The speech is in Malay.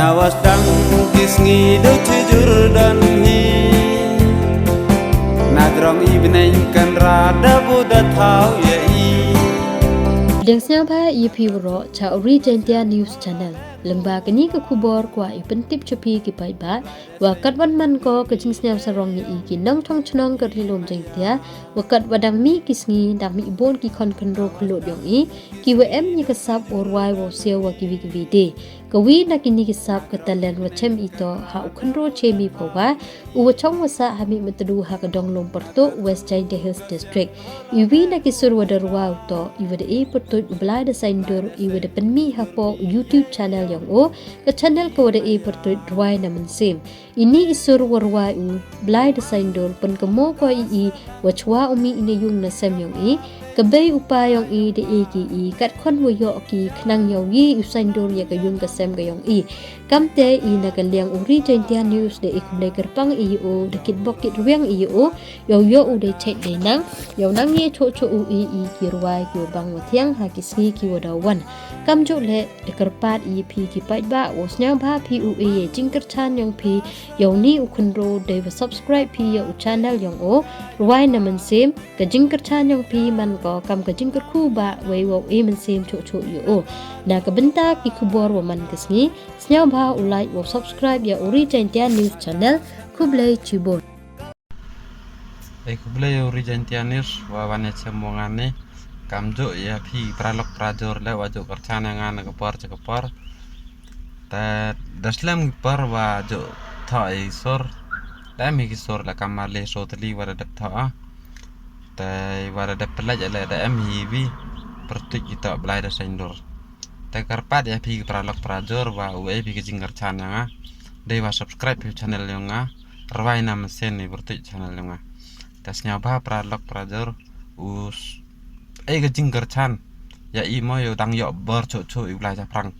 Nawas dang kisngi do tujur dan hi Nadrong ibneng kan rada buda tau ya i Deng siapa EP Wro cha Original News Channel lembaga ni ke kubor kwa ipentip cepi ki pai ba wakat wan man ko ke jing snap sarong ni ki nang thong chnong ke rilom jeng tia wakat wadang mi kisngi dang mi bon ki kon kondro khlo yong i ki wm ni ke sap or wai wo seo wa ki vi de kawi na kini ki sap ke talen wa chem ito ha ukondro chemi phawa u chong wa sa ha mi metdu ha ka dong lom perto West Giant Hills District iwi na ki sur wa darwa to iwa de e perto blai de saindur iwa de penmi ha po YouTube channel yang o ke channel ko de e perto dwai na mensim ini isur warwa u blai de saindur pen kemo ko i wachwa umi ine yung na sem yang i kabay upay yang i de e ki i kat kon wo yo ki knang yang i usaindur ya ka yung ka sem ka yang i kamte i na ka liang Original News de e kumlay kerpang i o de kit bokit ruang i o yo u de chet de nang yo nang ye cho u i ki ruai ki bang wa thiang ha ki si ki wa da wan kam jo le de kerpat i pi ki pai ba o snyang ba pi u e jing ker chan yang pi yo ni u kunro de subscribe pi ya u channel yang o ruai na man sim ka jing ker chan yang pi man ko kam ka jing ker khu ba wei wo e man sim cho yo o na ka benta ki khubor wa man kisni snyang ba u like wo subscribe ya Original News Channel kublai chibon kublai Original News wa wane semongane kamjo ya pi pralok prajor le wajo kercana ngana kepor ta daslam par wa jo thai sor ta mi ki sor la kamar le so tli wara dap tha ta wara dap pelaj le ta am hi bi pertik kita blai da sendor ta karpat ya pi pralok prajor wa we pi ki jingar chana nga dei wa subscribe channel yang nga rawai nam sen ni pertik channel yang nga tasnya ba pralok prajor us ai ke jinggar chan ya i mo yo dang yo bor cho i blai ja prang